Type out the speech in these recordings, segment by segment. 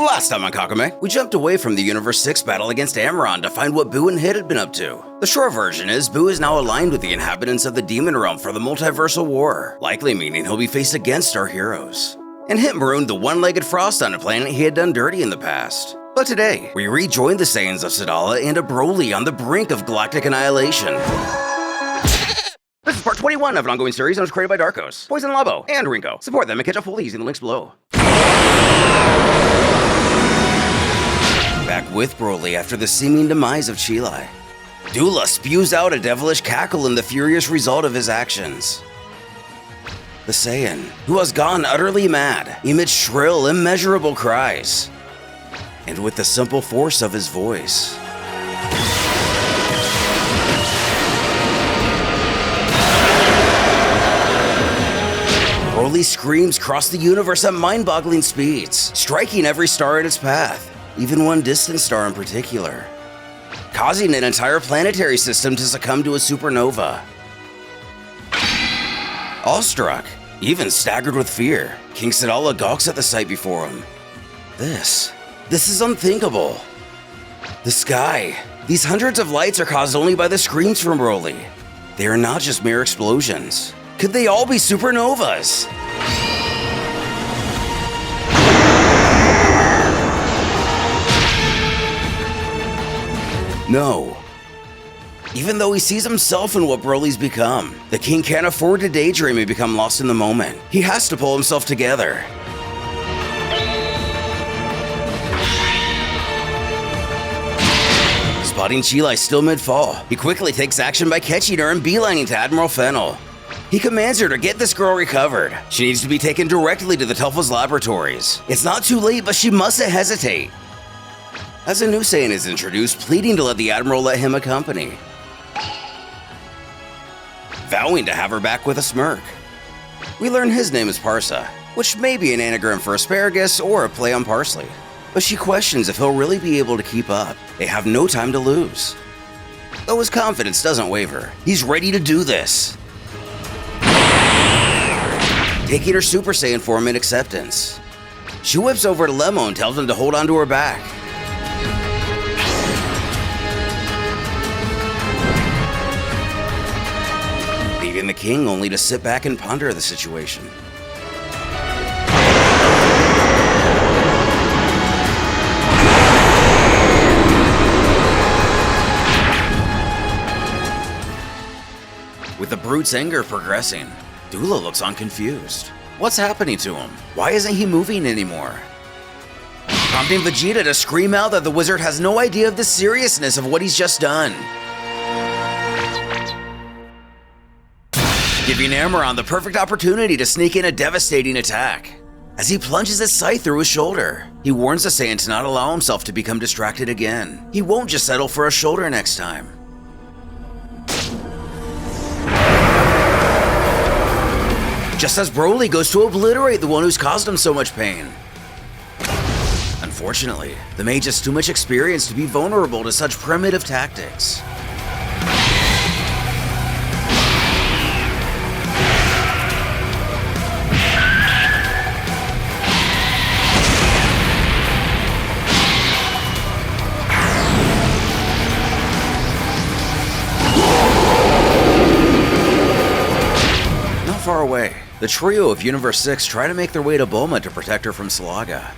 Last time on Kakumei, we jumped away from the Universe 6 battle against Amaron to find what Boo and Hit had been up to. The short version is Boo is now aligned with the inhabitants of the Demon Realm for the multiversal war, likely meaning he'll be faced against our heroes. And Hit marooned the one-legged Frost on a planet he had done dirty in the past. But today, we rejoined the Saiyans of Sadala and a BROLY on the brink of Galactic annihilation. This is part 21 of an ongoing series and was created by Darkows, Poisson Labo, and Reenko. Support them and catch up fully using the links below. Back with BROLY after the seeming demise of Cheelai. Dula spews out a devilish cackle in the furious result of his actions. The Saiyan, who has gone utterly mad, emits shrill, immeasurable cries. And with the simple force of his voice. BROLY screams cross the universe at mind-boggling speeds, striking every star in its path. Even one distant star in particular, causing an entire planetary system to succumb to a supernova. Awestruck, even staggered with fear, King Sadala gawks at the sight before him. This is unthinkable. The sky, these hundreds of lights are caused only by the screams from BROLY. They are not just mere explosions. Could they all be supernovas? No. Even though he sees himself in what BROLY's become, the king can't afford to daydream and become lost in the moment. He has to pull himself together. Spotting Cheelai still mid-fall, he quickly takes action by catching her and beelining to Admiral Fennel. He commands her to get this girl recovered. She needs to be taken directly to the Telfa's laboratories. It's not too late, but she mustn't hesitate. As a new Saiyan is introduced, pleading to let the Admiral let him accompany. Vowing to have her back with a smirk. We learn his name is Parsa, which may be an anagram for asparagus or a play on parsley. But she questions if he'll really be able to keep up. They have no time to lose. Though his confidence doesn't waver, he's ready to do this. Taking her Super Saiyan form in acceptance. She whips over to Lemo and tells him to hold on to her back. Leaving the king only to sit back and ponder the situation. With the brute's anger progressing, Dula looks on confused. What's happening to him? Why isn't he moving anymore? Prompting Vegeta to scream out that the wizard has no idea of the seriousness of what he's just done. Giving Amaron the perfect opportunity to sneak in a devastating attack. As he plunges his scythe through his shoulder, he warns the Saiyan to not allow himself to become distracted again. He won't just settle for a shoulder next time. Just as BROLY goes to obliterate the one who's caused him so much pain. Unfortunately, the mage has too much experience to be vulnerable to such primitive tactics. Not far away, the trio of Universe 6 try to make their way to Bulma to protect her from Salaga.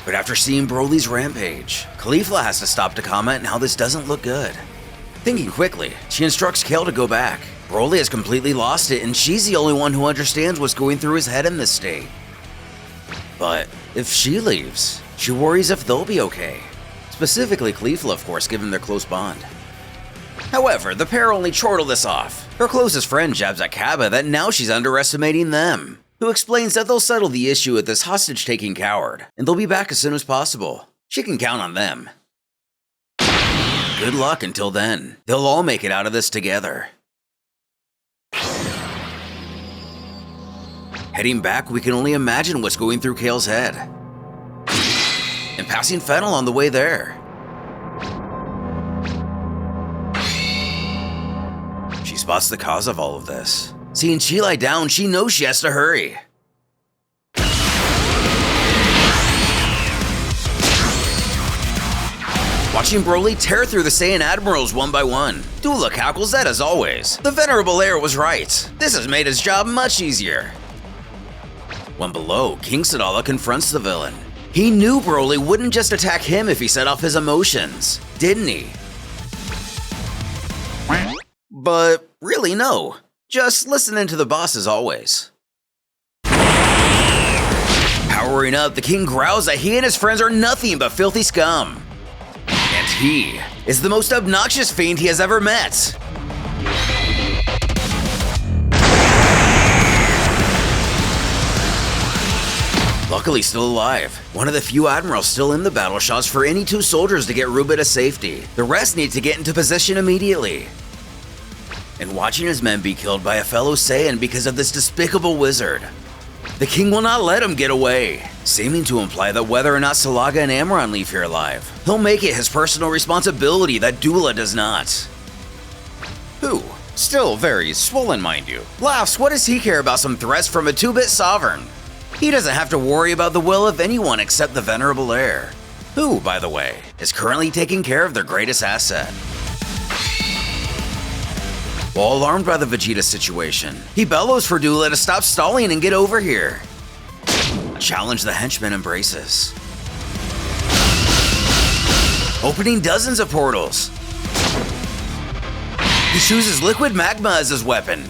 But after seeing BROLY's rampage, Caulifla has to stop to comment on how this doesn't look good. Thinking quickly, she instructs Kale to go back. BROLY has completely lost it and she's the only one who understands what's going through his head in this state. But if she leaves, she worries if they'll be okay. Specifically Caulifla, of course, given their close bond. However, the pair only chortle this off. Her closest friend jabs at Kaba that now she's underestimating them, who explains that they'll settle the issue with this hostage-taking coward, and they'll be back as soon as possible. She can count on them. Good luck until then. They'll all make it out of this together. Heading back, we can only imagine what's going through Kale's head. And passing Fennel on the way there. She spots the cause of all of this. Seeing Cheelai down, she knows she has to hurry. watching Broly tear through the Saiyan admirals one by one. Dula cackles at as always. The venerable heir was right. This has made his job much easier. When below, King Sadala confronts the villain. He knew Broly wouldn't just attack him if he set off his emotions, didn't he? But really no. Just listening to the boss as always. Powering up, the king growls that he and his friends are nothing but filthy scum. And he is the most obnoxious fiend he has ever met. Luckily still alive, one of the few admirals still in the battle shouts for any 2 soldiers to get Ruba to safety. The rest need to get into position immediately. And watching his men be killed by a fellow Saiyan because of this despicable wizard, the king will not let him get away, seeming to imply that whether or not Salaga and Amaron leave here alive, he'll make it his personal responsibility that Dula does not. Who, still very swollen mind you, laughs. What does he care about some threats from a 2-bit sovereign? He doesn't have to worry about the will of anyone except the venerable heir, who, by the way, is currently taking care of their greatest asset. While alarmed by the Vegeta situation, he bellows for Dula to stop stalling and get over here. A challenge the henchman embraces, opening dozens of portals. He chooses liquid magma as his weapon.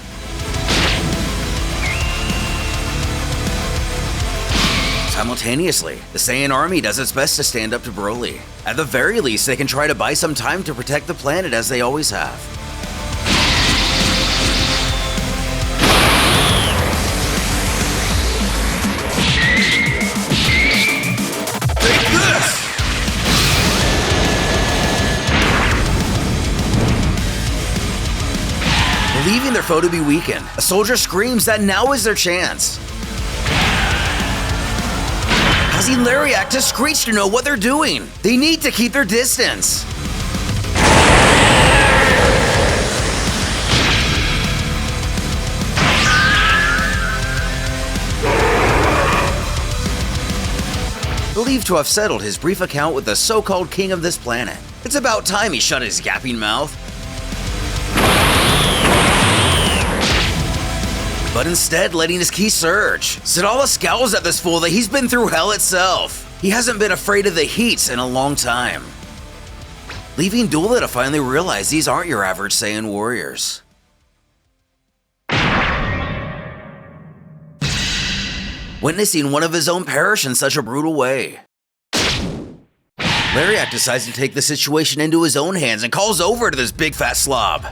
Simultaneously, the Saiyan army does its best to stand up to Broly. At the very least, they can try to buy some time to protect the planet as they always have. Take this! Believing their foe to be weakened, a soldier screams that now is their chance, causing Lariat to screech to know what they're doing. They need to keep their distance. Believed to have settled his brief account with the so-called king of this planet, it's about time he shut his yapping mouth. But instead, letting his ki surge, Sadala scowls at this fool that he's been through hell itself. He hasn't been afraid of the heat in a long time, leaving Dula to finally realize these aren't your average Saiyan warriors. Witnessing one of his own perish in such a brutal way, Lariat decides to take the situation into his own hands and calls over to this big fat slob.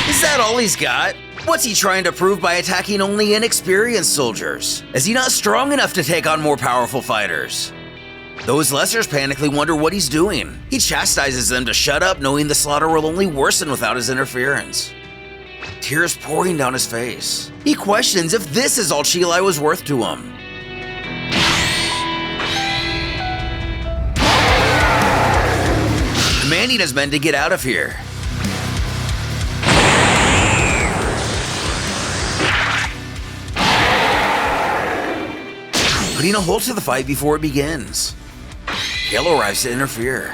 Is that all he's got? What's he trying to prove by attacking only inexperienced soldiers? Is he not strong enough to take on more powerful fighters? Those lessers panically wonder what he's doing. He chastises them to shut up, knowing the slaughter will only worsen without his interference. Tears pouring down his face. He questions if this is all Cheelai was worth to him. Commanding his men to get out of here. Putting a halt to the fight before it begins. Kale arrives to interfere.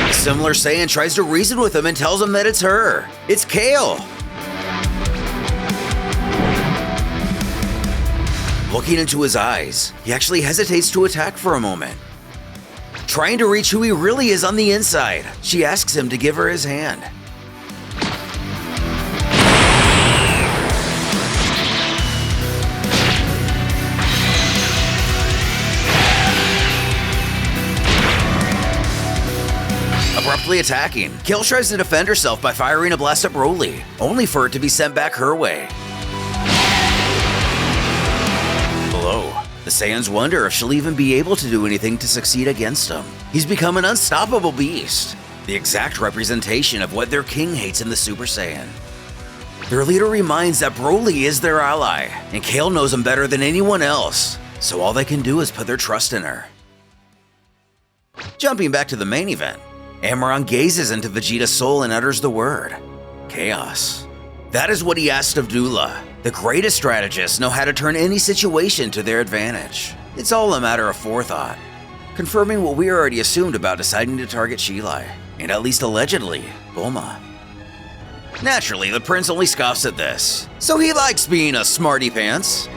A similar Saiyan tries to reason with him and tells him that it's her. It's Kale. Looking into his eyes, he actually hesitates to attack for a moment. Trying to reach who he really is on the inside, she asks him to give her his hand. Abruptly attacking, Kale tries to defend herself by firing a blast at Broly, only for it to be sent back her way. Below, the Saiyans wonder if she'll even be able to do anything to succeed against him. He's become an unstoppable beast, the exact representation of what their king hates in the Super Saiyan. Their leader reminds that Broly is their ally, and Kale knows him better than anyone else, so all they can do is put their trust in her. Jumping back to the main event, Amaron gazes into Vegeta's soul and utters the word, chaos. That is what he asked of Dula, The greatest strategists know how to turn any situation to their advantage. It's all a matter of forethought, confirming what we already assumed about deciding to target Cheelai, and at least allegedly, Bulma. Naturally, the prince only scoffs at this, so he likes being a smarty pants.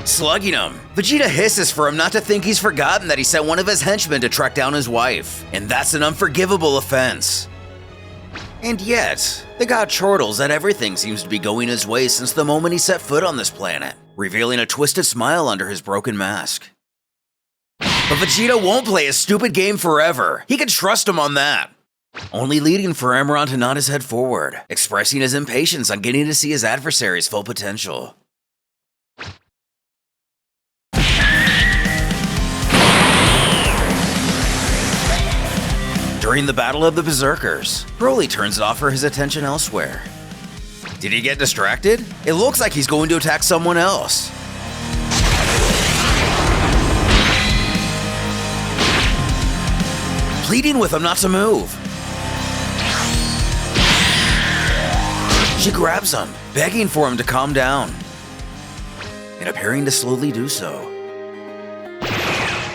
Slugging him, Vegeta hisses for him not to think he's forgotten that he sent one of his henchmen to track down his wife, and that's an unforgivable offense. And yet, the god chortles that everything seems to be going his way since the moment he set foot on this planet, revealing a twisted smile under his broken mask. But Vegeta won't play his stupid game forever, he can trust him on that. Only leading for Amaron to nod his head forward, expressing his impatience on getting to see his adversary's full potential. During the Battle of the Berserkers, BROLY turns it off for his attention elsewhere. Did he get distracted? It looks like he's going to attack someone else. Pleading with him not to move. She grabs him, begging for him to calm down, and appearing to slowly do so.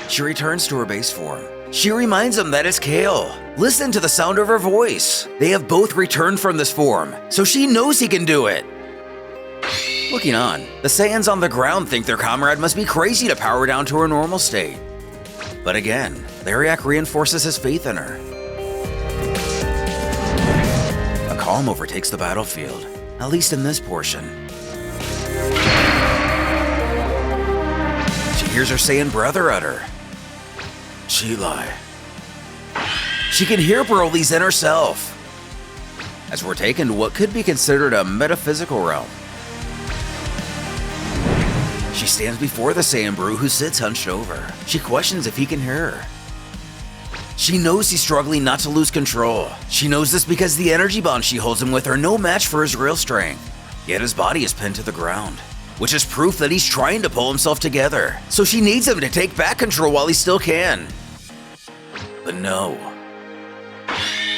She returns to her base form. She reminds him that it's Kale. Listen to the sound of her voice. They have both returned from this form, so she knows he can do it. Looking on, the Saiyans on the ground think their comrade must be crazy to power down to her normal state. But again, Lariak reinforces his faith in her. A calm overtakes the battlefield, at least in this portion. She hears her Saiyan brother utter, Cheelai. She can hear Broly's inner self, as we're taken to what could be considered a metaphysical realm. She stands before the Saiyan Brew who sits hunched over. She questions if he can hear her. She knows he's struggling not to lose control. She knows this because the energy bonds she holds him with are no match for his real strength. Yet his body is pinned to the ground, which is proof that he's trying to pull himself together. So she needs him to take back control while he still can. But no.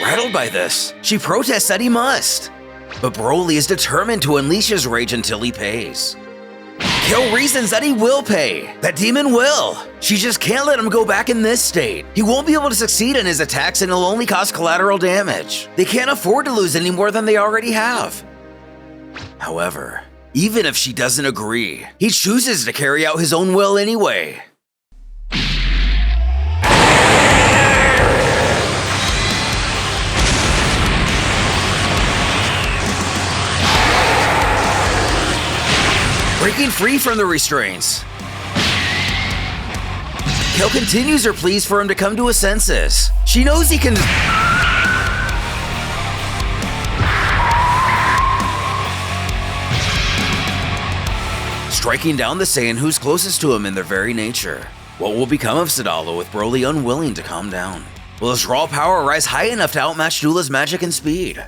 Rattled by this, she protests that he must. But BROLY is determined to unleash his rage until he pays. Kale reasons that he will pay. That demon will. She just can't let him go back in this state. He won't be able to succeed in his attacks and he'll only cause collateral damage. They can't afford to lose any more than they already have. However, even if she doesn't agree, he chooses to carry out his own will anyway. Breaking free from the restraints, Kale continues her pleas for him to come to his senses. She knows he can. Striking down the Saiyan who's closest to him in their very nature. What will become of Sadala with BROLY unwilling to calm down? Will his raw power rise high enough to outmatch Dula's magic and speed?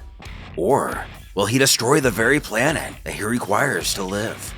Or will he destroy the very planet that he requires to live?